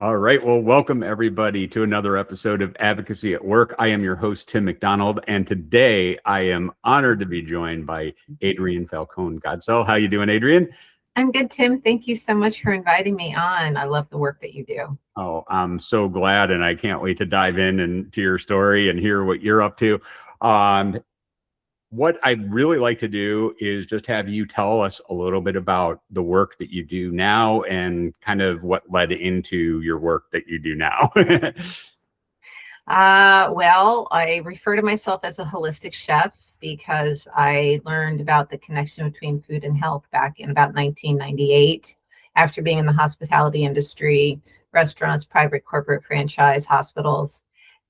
All right. Well, welcome everybody to another episode of Advocacy at Work. I am your host, Tim McDonald, and today I am honored to be joined by Adrienne Falcone-Godsell. How you doing, Adrienne? I'm good, Tim. Thank you so much for inviting me on. I love the work that you do. Oh, I'm so glad, and I can't wait to dive into your story and hear what you're up to. What I'd really like to do is just have you tell us a little bit about the work that you do now and kind of what led into your work that you do now. Well, I refer to myself as a holistic chef because I learned about the connection between food and health back in about 1998 after being in the hospitality industry, restaurants, private corporate franchise, hospitals.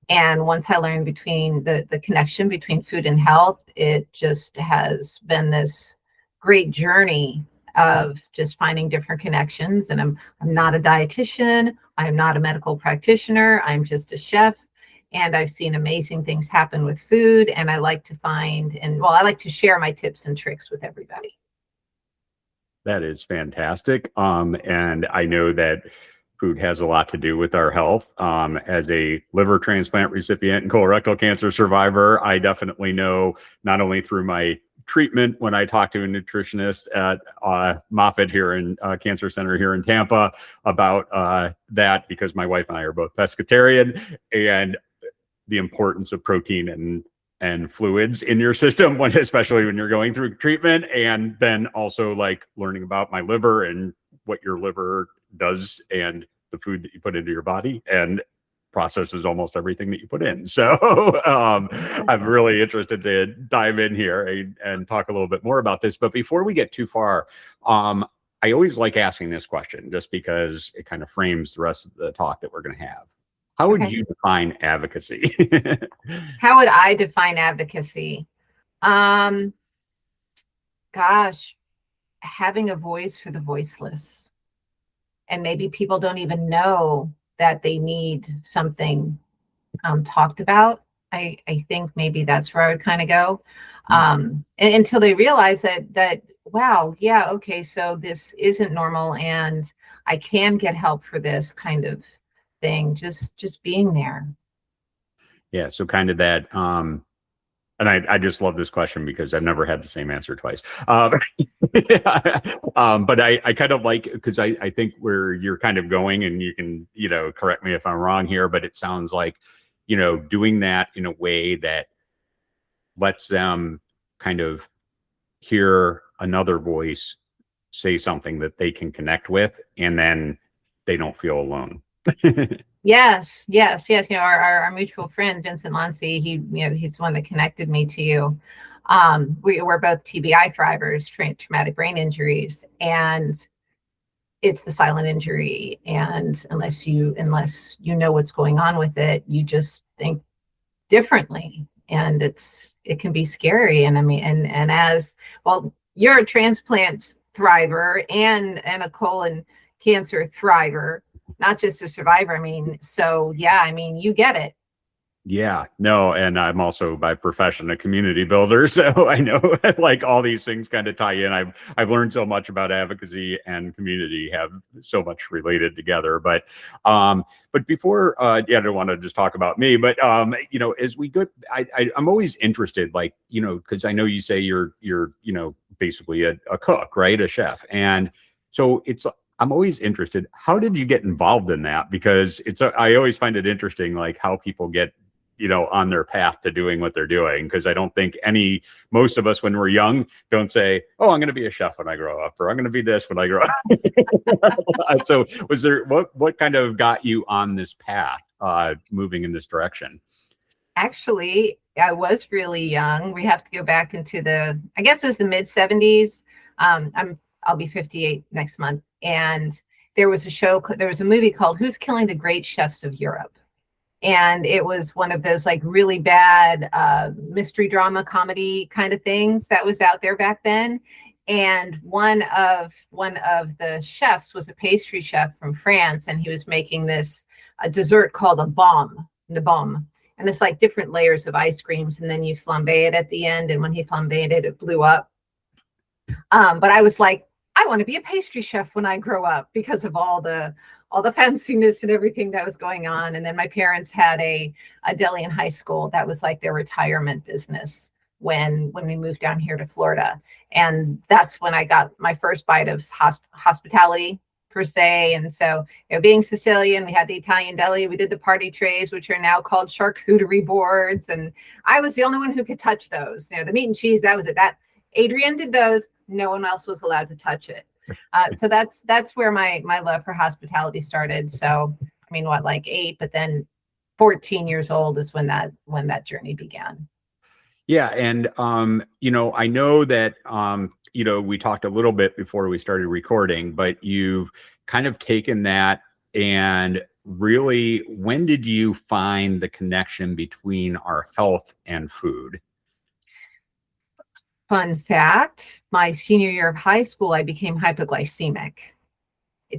And once I learned between the connection between food and health, it just has been this great journey of just finding different connections. And I'm not a dietitian. I'm not a medical practitioner. I'm just a chef. And I've seen amazing things happen with food. And I like to I like to share my tips and tricks with everybody. That is fantastic. And I know that food has a lot to do with our health. As a liver transplant recipient and colorectal cancer survivor, I definitely know, not only through my treatment when I talk to a nutritionist at Moffitt here in Cancer Center here in Tampa about that, because my wife and I are both pescatarian, and the importance of protein and fluids in your system, especially when you're going through treatment, and then also like learning about my liver and what your liver does and the food that you put into your body and processes almost everything that you put in. So I'm really interested to dive in here and talk a little bit more about this. But before we get too far, I always like asking this question just because it kind of frames the rest of the talk that we're going to have. How would you define advocacy? How would I define advocacy? Gosh, having a voice for the voiceless. And maybe people don't even know that they need something talked about. I think maybe that's where I would kind of go until they realize that, wow, yeah, okay, so this isn't normal and I can get help for this kind of thing, just being there. Yeah, so kind of that, and I just love this question because I've never had the same answer twice. But I kind of like, because I think where you're kind of going, and you can, correct me if I'm wrong here, but it sounds like, doing that in a way that lets them kind of hear another voice say something that they can connect with, and then they don't feel alone. Yes. Our mutual friend, Vincent Lancey, he's the one that connected me to you. We're both TBI thrivers, traumatic brain injuries, and it's the silent injury. And unless you know what's going on with it, you just think differently, and it can be scary. And I mean, and as well, you're a transplant thriver and a colon cancer thriver, not just a survivor. I mean, so yeah, I mean, you get it. Yeah, no, and I'm also by profession a community builder, so I know like all these things kind of tie in. I've learned so much about advocacy and community have so much related together. But before, I don't want to just talk about me, but as we go, I'm always interested, like because I know you say you're basically a cook, right, a chef, and so I'm always interested. How did you get involved in that? Because I always find it interesting, like how people get, on their path to doing what they're doing. Because I don't think most of us when we're young don't say, oh, I'm going to be a chef when I grow up, or I'm going to be this when I grow up. So was there, what kind of got you on this path, moving in this direction? Actually, I was really young. We have to go back into I guess it was the mid 70s. I'll be 58 next month. And there was a movie called Who's Killing the Great Chefs of Europe? And it was one of those like really bad mystery drama comedy kind of things that was out there back then. And one of the chefs was a pastry chef from France, and he was making a dessert called a bombe. And it's like different layers of ice creams, and then you flambe it at the end. And when he flambéed it, it blew up. But I was like, I want to be a pastry chef when I grow up because of all the fanciness and everything that was going on. And then my parents had a deli in high school that was like their retirement business when we moved down here to Florida. And that's when I got my first bite of hospitality per se. And so, being Sicilian, we had the Italian deli, we did the party trays, which are now called charcuterie boards. And I was the only one who could touch those. The meat and cheese, that was it. That Adrienne did those. No one else was allowed to touch it. So that's where my love for hospitality started. So, I mean, like 8, but then 14 years old is when that journey began. Yeah. And, I know that, we talked a little bit before we started recording, but you've kind of taken that and really, when did you find the connection between our health and food? Fun fact, my senior year of high school, I became hypoglycemic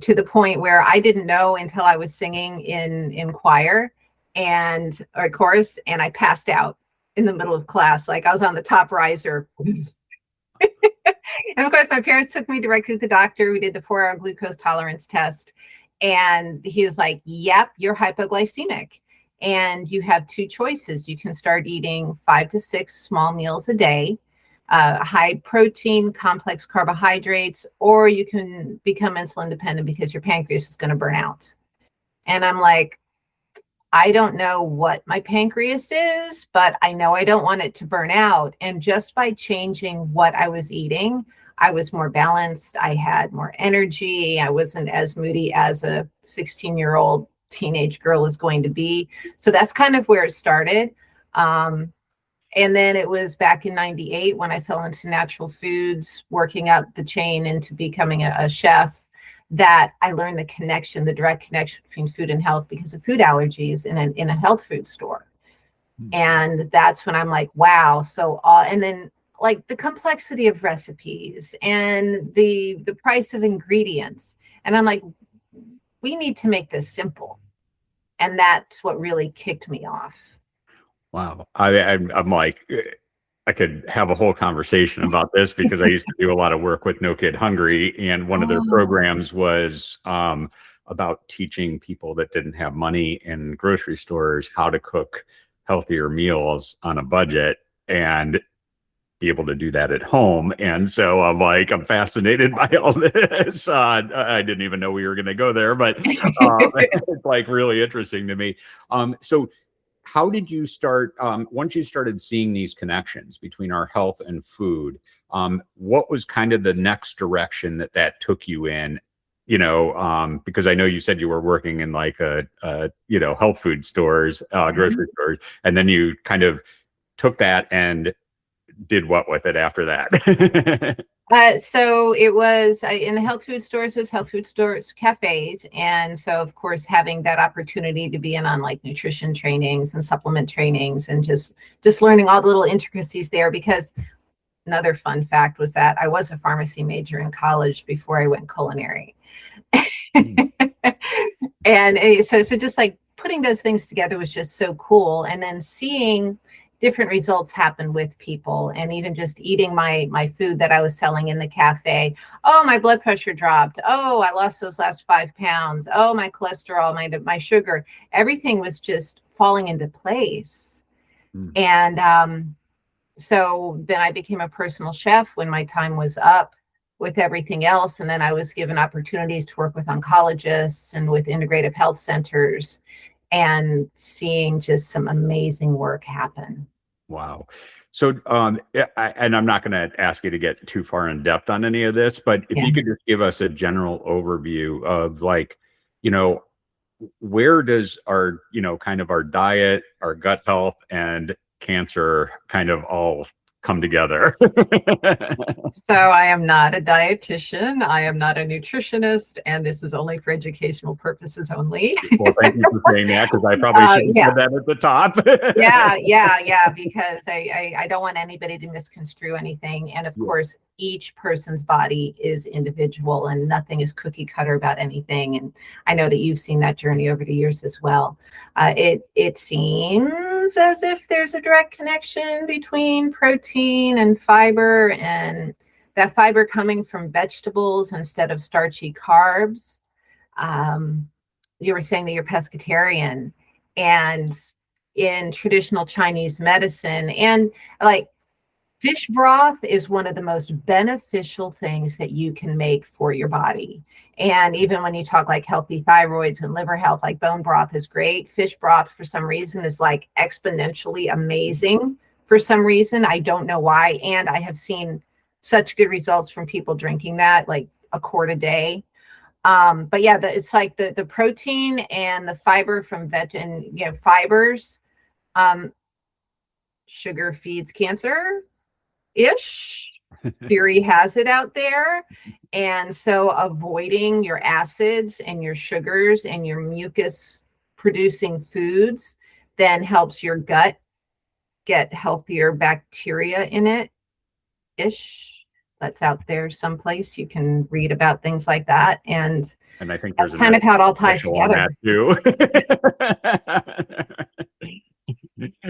to the point where I didn't know until I was singing in choir or chorus, and I passed out in the middle of class. Like I was on the top riser. And of course, my parents took me directly to the doctor. We did the 4-hour glucose tolerance test. And he was like, yep, you're hypoglycemic. And you have 2 choices. You can start eating 5 to 6 small meals a day, high protein, complex carbohydrates, or you can become insulin dependent because your pancreas is going to burn out. And I'm like, I don't know what my pancreas is, but I know I don't want it to burn out. And just by changing what I was eating, I was more balanced. I had more energy. I wasn't as moody as a 16-year-old teenage girl is going to be. So that's kind of where it started. And then it was back in 98 when I fell into natural foods, working up the chain into becoming a chef, that I learned the direct connection between food and health because of food allergies in a health food store. Mm-hmm. And that's when I'm like, wow. So, and then like the complexity of recipes and the price of ingredients. And I'm like, we need to make this simple. And that's what really kicked me off. Wow. I'm like, I could have a whole conversation about this because I used to do a lot of work with No Kid Hungry, and one of their programs was about teaching people that didn't have money in grocery stores how to cook healthier meals on a budget and be able to do that at home. And so I'm like, I'm fascinated by all this. I didn't even know we were going to go there, but it's like really interesting to me. So how did you start, once you started seeing these connections between our health and food, what was kind of the next direction that took you in, because I know you said you were working in like health food stores, grocery stores, and then you kind of took that and did what with it after that? So it was in the health food stores, cafes. And so, of course, having that opportunity to be in on like nutrition trainings and supplement trainings and just learning all the little intricacies there, because another fun fact was that I was a pharmacy major in college before I went culinary. And so just like putting those things together was just so cool. And then seeing different results happen with people, and even just eating my food that I was selling in the cafe. Oh, my blood pressure dropped. Oh, I lost those last 5 pounds. Oh, my cholesterol, my sugar, everything was just falling into place. And so then I became a personal chef when my time was up with everything else. And then I was given opportunities to work with oncologists and with integrative health centers, and seeing just some amazing work happen. Wow. So, and I'm not going to ask you to get too far in depth on any of this, but if you could just give us a general overview of like, where does our, kind of our diet, our gut health, and cancer kind of all come together? So I am not a dietitian. I am not a nutritionist, and this is only for educational purposes only. Well, thank you for saying that, because I probably should have said that at the top. Yeah, because I don't want anybody to misconstrue anything. And of course, each person's body is individual, and nothing is cookie cutter about anything. And I know that you've seen that journey over the years as well. It seems as if there's a direct connection between protein and fiber and that fiber coming from vegetables instead of starchy carbs. You were saying that you're pescatarian, and in traditional Chinese medicine, and like fish broth is one of the most beneficial things that you can make for your body. And even when you talk like healthy thyroids and liver health, like bone broth is great. Fish broth, for some reason, is like exponentially amazing for some reason. I don't know why. And I have seen such good results from people drinking that, like a quart a day. But yeah, it's like the protein and the fiber from veg and, you know, fibers. Sugar feeds cancer ish. Theory has it out there. And so avoiding your acids and your sugars and your mucus producing foods then helps your gut get healthier bacteria in it ish. That's out there someplace. You can read about things like that. And I think that's kind of how it all ties together. Too.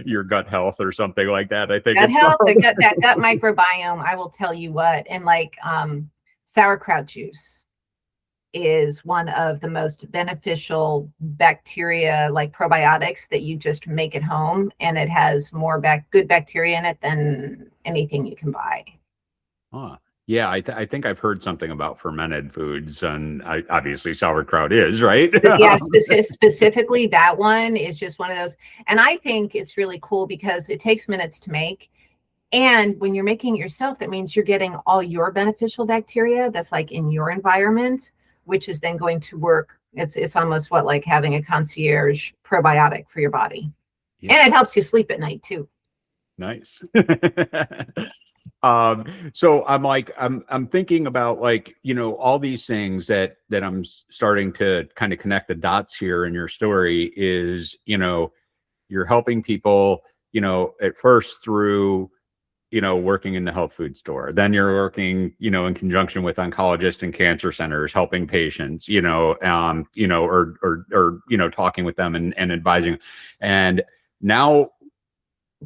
Your gut health or something like that. I think gut health, that gut microbiome. I will tell you what, and like sauerkraut juice is one of the most beneficial bacteria, like probiotics, that you just make at home, and it has more good bacteria in it than anything you can buy. Huh. Yeah, I think I've heard something about fermented foods, and obviously sauerkraut is, right? Yeah, specifically that one is just one of those. And I think it's really cool because it takes minutes to make. And when you're making it yourself, that means you're getting all your beneficial bacteria that's like in your environment, which is then going to work. It's almost what, like having a concierge probiotic for your body. Yeah. And it helps you sleep at night too. Nice. So I'm thinking about, like, you know, all these things that I'm starting to kind of connect the dots here in your story is, you know, you're helping people, you know, at first through, you know, working in the health food store. Then you're working, you know, in conjunction with oncologists and cancer centers, helping patients, you know, or you know, talking with them and advising. And now,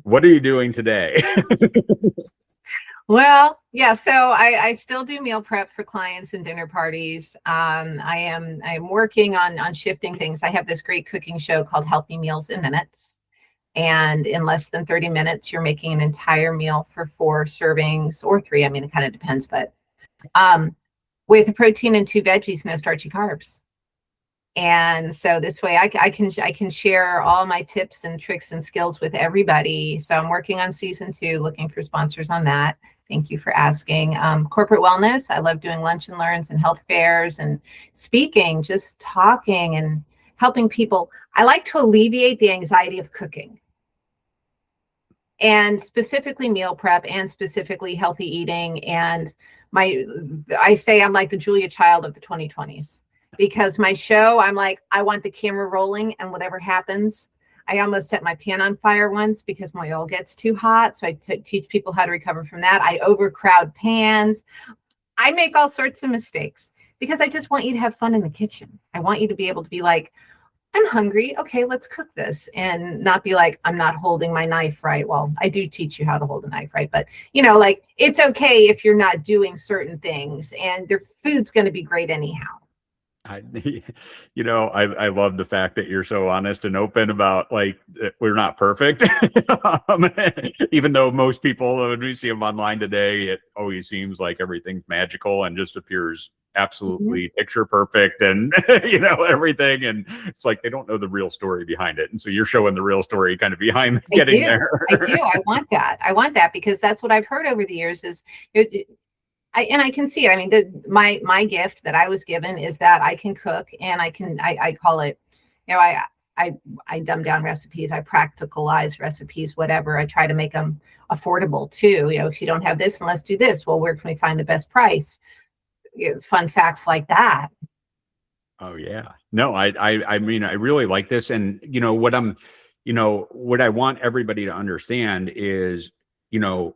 what are you doing today? Well, yeah, so I still do meal prep for clients and dinner parties. I'm working on shifting things. I have this great cooking show called Healthy Meals in Minutes. And in less than 30 minutes, you're making an entire meal for 4 servings or 3. I mean, it kind of depends, but with a protein and 2 veggies, no starchy carbs. And so this way I can share all my tips and tricks and skills with everybody. So I'm working on season 2, looking for sponsors on that. Thank you for asking. Corporate wellness. I love doing lunch and learns and health fairs and speaking, just talking and helping people. I like to alleviate the anxiety of cooking, and specifically meal prep, and specifically healthy eating. And I say I'm like the Julia Child of the 2020s, because my show, I'm like, I want the camera rolling, and whatever happens. I almost set my pan on fire once because my oil gets too hot. So I teach people how to recover from that. I overcrowd pans. I make all sorts of mistakes because I just want you to have fun in the kitchen. I want you to be able to be like, I'm hungry. Okay, let's cook this, and not be like, I'm not holding my knife right. Well, I do teach you how to hold a knife right, but you know, like, it's okay if you're not doing certain things, and their food's going to be great anyhow. You know, I love the fact that you're so honest and open about, like, we're not perfect. Even though most people, when we see them online today, it always seems like everything's magical and just appears absolutely picture perfect, and you know, everything. And it's like they don't know the real story behind it. And so you're showing the real story kind of behind getting there. I do. I want that because that's what I've heard over the years is I can see it. I mean, my gift that I was given is that I can cook, and I call it, you know, I dumb down recipes, I practicalize recipes, whatever. I try to make them affordable too. You know, if you don't have this, and let's do this. Well, where can we find the best price? You know, fun facts like that. Oh yeah. No, I mean, I really like this. And you know, what I want everybody to understand is, you know,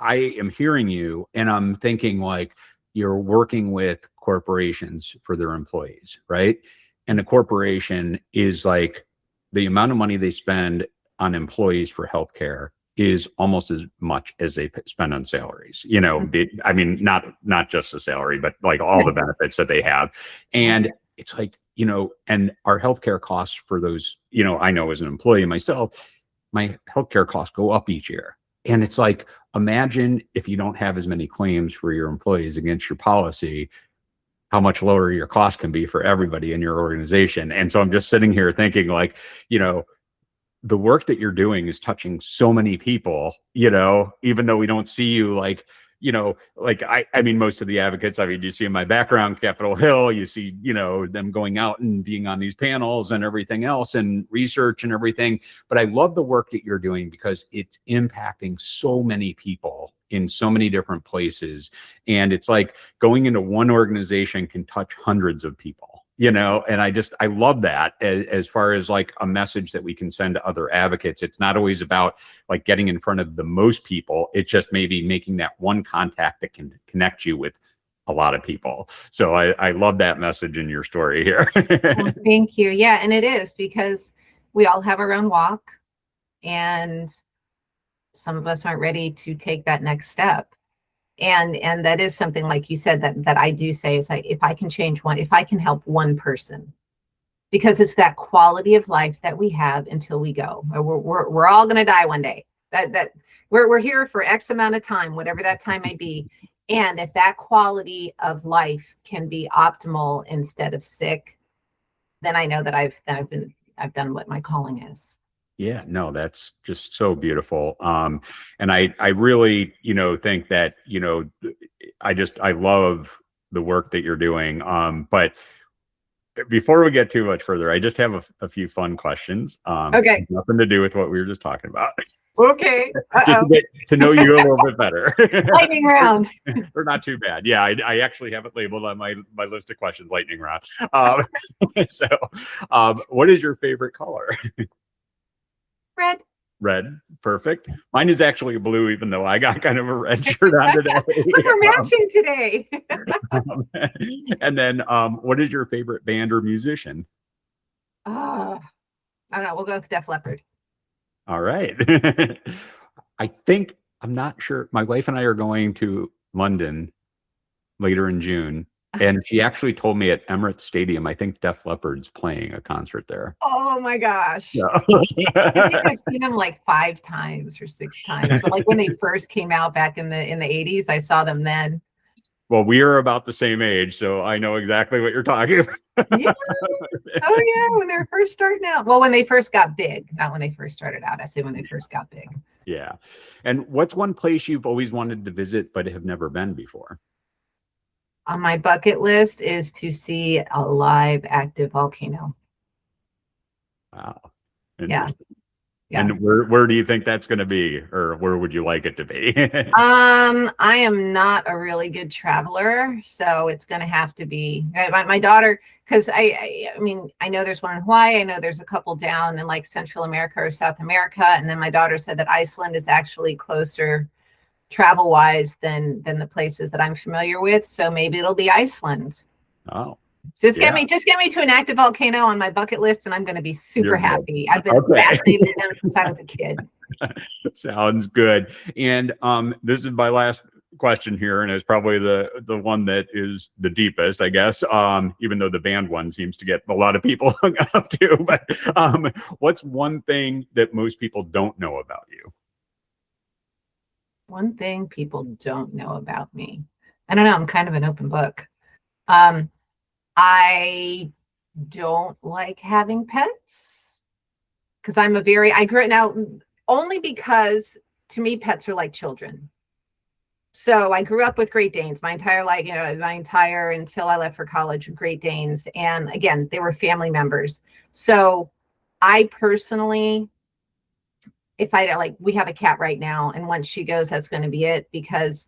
I am hearing you, and I'm thinking, like, you're working with corporations for their employees, right? And a corporation is like the amount of money they spend on employees for healthcare is almost as much as they spend on salaries. You know, I mean, not just the salary, but like all the benefits that they have. And it's like, you know, and our healthcare costs for those, you know, I know as an employee myself, my healthcare costs go up each year. And it's like, imagine if you don't have as many claims for your employees against your policy, how much lower your cost can be for everybody in your organization. And so I'm just sitting here thinking like, you know, the work that you're doing is touching so many people, you know, even though we don't see you like, you know, like I mean, most of the advocates, I mean, you see in my background, Capitol Hill, you see, you know, them going out and being on these panels and everything else and research and everything. But I love the work that you're doing because it's impacting so many people in so many different places. And it's like going into one organization can touch hundreds of people, you know, and I love that as far as like a message that we can send to other advocates. It's not always about like getting in front of the most people. It's just maybe making that one contact that can connect you with a lot of people. So I love that message in your story here. Well, thank you. Yeah. And it is because we all have our own walk, and some of us aren't ready to take that next step. And that is something, like you said, that I do say is like, if I can change one, if I can help one person, because it's that quality of life that we have until we go. We're all going to die one day. That we're here for X amount of time, whatever that time may be. And if that quality of life can be optimal instead of sick, then I know that I've done what my calling is. Yeah, no, that's just so beautiful. And I really, you know, think that, you know, I love the work that you're doing. But before we get too much further, I just have a few fun questions. Okay. Nothing to do with what we were just talking about. Okay. Just to get to know you a little bit better. Lightning round. Or not too bad. Yeah, I actually have it labeled on my list of questions, lightning round. So what is your favorite color? Red. Red. Perfect. Mine is actually blue, even though I got kind of a red shirt on today. Look, we're matching today. And then what is your favorite band or musician? I don't know. We'll go with Def Leppard. All right. I'm not sure. My wife and I are going to London later in June. And she actually told me at Emirates Stadium, I think Def Leppard's playing a concert there. Oh my gosh. Yeah. I think I've seen them like 5 times or 6 times. But like when they first came out back in the 80s, I saw them then. Well, we are about the same age, so I know exactly what you're talking about. Yeah. Oh yeah, when they're first starting out. Well, when they first got big, not when they first started out. I say when they first got big. Yeah. And what's one place you've always wanted to visit but have never been before? On my bucket list is to see a live active volcano. Wow. Yeah. Yeah. And where do you think that's going to be, or where would you like it to be? I am not a really good traveler, so it's going to have to be my daughter, because I mean, I know there's one in Hawaii. I know there's a couple down in like Central America or South America. And then my daughter said that Iceland is actually closer travel wise than the places that I'm familiar with. So maybe it'll be Iceland. Oh. Just get me to an active volcano on my bucket list, and I'm going to be super happy. I've been Okay. fascinated with them since I was a kid. Sounds good. And this is my last question here, and it's probably the one that is the deepest, I guess. Even though the band one seems to get a lot of people hung up to. But what's one thing that most people don't know about you? One thing people don't know about me. I don't know. I'm kind of an open book. I don't like having pets because I grew up now only because to me, pets are like children. So I grew up with Great Danes my entire life, until I left for college, Great Danes. And again, they were family members. So I personally, if we have a cat right now, and once she goes, that's going to be it, because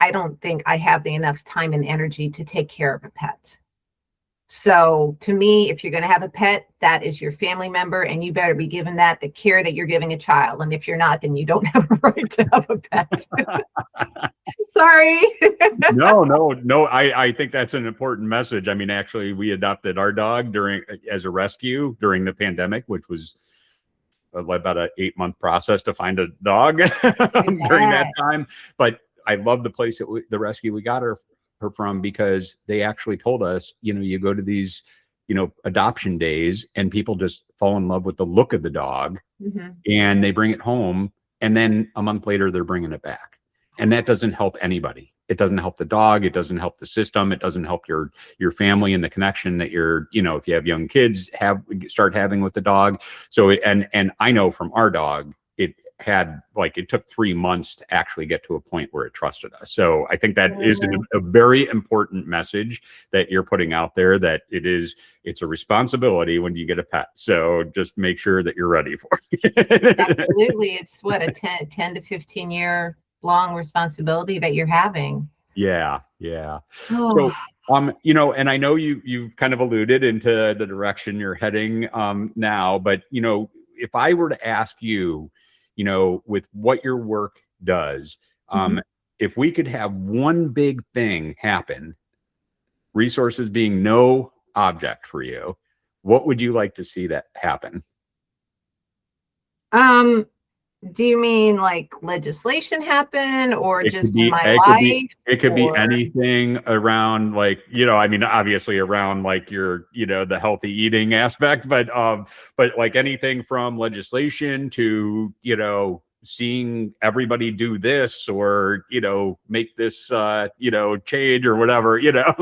I don't think I have enough time and energy to take care of a pet. So to me, if you're going to have a pet, that is your family member, and you better be given the care that you're giving a child. And if you're not, then you don't have a right to have a pet. Sorry. No. I think that's an important message. I mean, actually, we adopted our dog as a rescue during the pandemic, which was about an 8-month process to find a dog during that time. But I love the place that the rescue we got her from, because they actually told us, you go to these, adoption days and people just fall in love with the look of the dog and they bring it home. And then a month later, they're bringing it back. And that doesn't help anybody. It doesn't help the dog. It doesn't help the system. It doesn't help your family and the connection that if you have young kids, start having with the dog. So, and I know from our dog, it took 3 months to actually get to a point where it trusted us. So I think that is a very important message that you're putting out there, that it's a responsibility when you get a pet. So just make sure that you're ready for it. Absolutely. It's what, a 10 to 15 year long responsibility that you're having. Yeah. So, and I know you've kind of alluded into the direction you're heading now, but if I were to ask you, with what your work does, if we could have one big thing happen, resources being no object for you, what would you like to see that happen? Do you mean like legislation happen, or just in my life? It could be anything around, like, obviously around like your, the healthy eating aspect, but like anything from legislation to, seeing everybody do this, or, make this, change or whatever, Yep.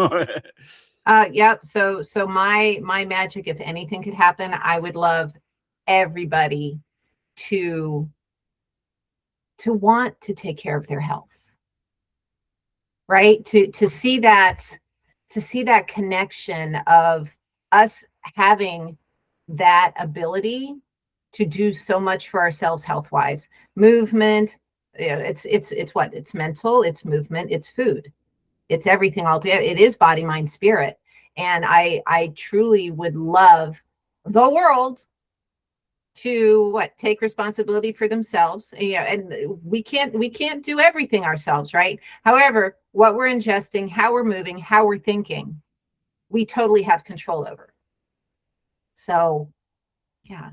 So my magic, if anything could happen, I would love everybody to want to take care of their health, right? To see that connection of us having that ability to do so much for ourselves health wise. Movement, it's mental, it's movement, it's food, it's everything all together. It is body, mind, spirit. And I truly would love the world to take responsibility for themselves. And we can't do everything ourselves, right? However, what we're ingesting, how we're moving, how we're thinking, we totally have control over. So yeah,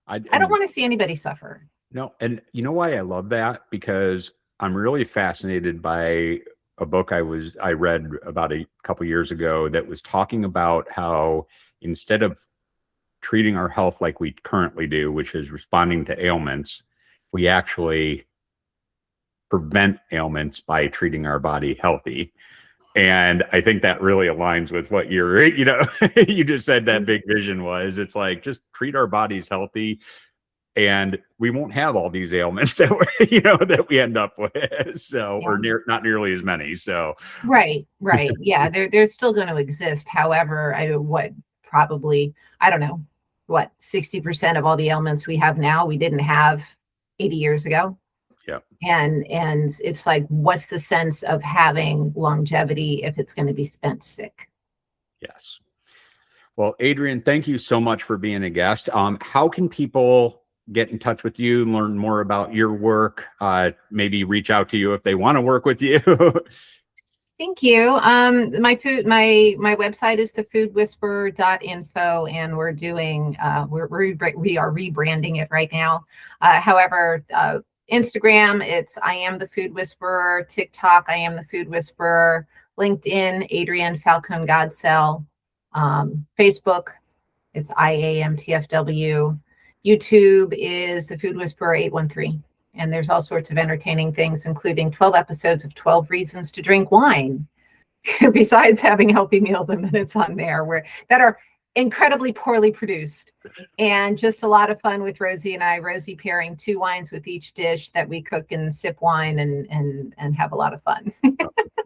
I don't want to see anybody suffer. No. And you know why I love that? Because I'm really fascinated by a book I read about a couple years ago that was talking about how, instead of treating our health like we currently do, which is responding to ailments, we actually prevent ailments by treating our body healthy. And I think that really aligns with what you're, you just said that big vision was. It's like, just treat our bodies healthy and we won't have all these ailments that we, that we end up with. So, or not nearly as many. So, right. Yeah. They're still going to exist. However, I don't know, 60% of all the ailments we have now, we didn't have 80 years ago. Yeah. And it's like, what's the sense of having longevity if it's going to be spent sick? Yes. Well, Adrienne, thank you so much for being a guest. How can people get in touch with you, learn more about your work, maybe reach out to you if they want to work with you? Thank you. My website is thefoodwhisperer.info, and we're doing, we are rebranding it right now. However, Instagram, it's I Am the Food Whisperer. TikTok, I Am the Food Whisperer. LinkedIn, Adrienne Falcone Godsell. Facebook, it's IAMTFW. YouTube is the Food Whisperer 813. And there's all sorts of entertaining things, including 12 episodes of 12 Reasons to Drink Wine, besides having healthy meals and minutes on there that are incredibly poorly produced, and just a lot of fun with Rosie and I. Rosie pairing 2 wines with each dish that we cook and sip wine and have a lot of fun.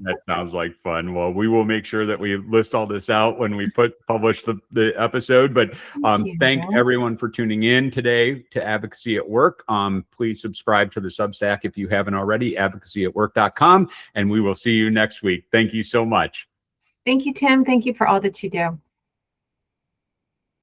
That sounds like fun. Well, we will make sure that we list all this out when we publish the episode. But thank everyone for tuning in today to Advocacy at Work. Please subscribe to the Substack if you haven't already, advocacyatwork.com, and we will see you next week. Thank you so much. Thank you, Tim. Thank you for all that you do.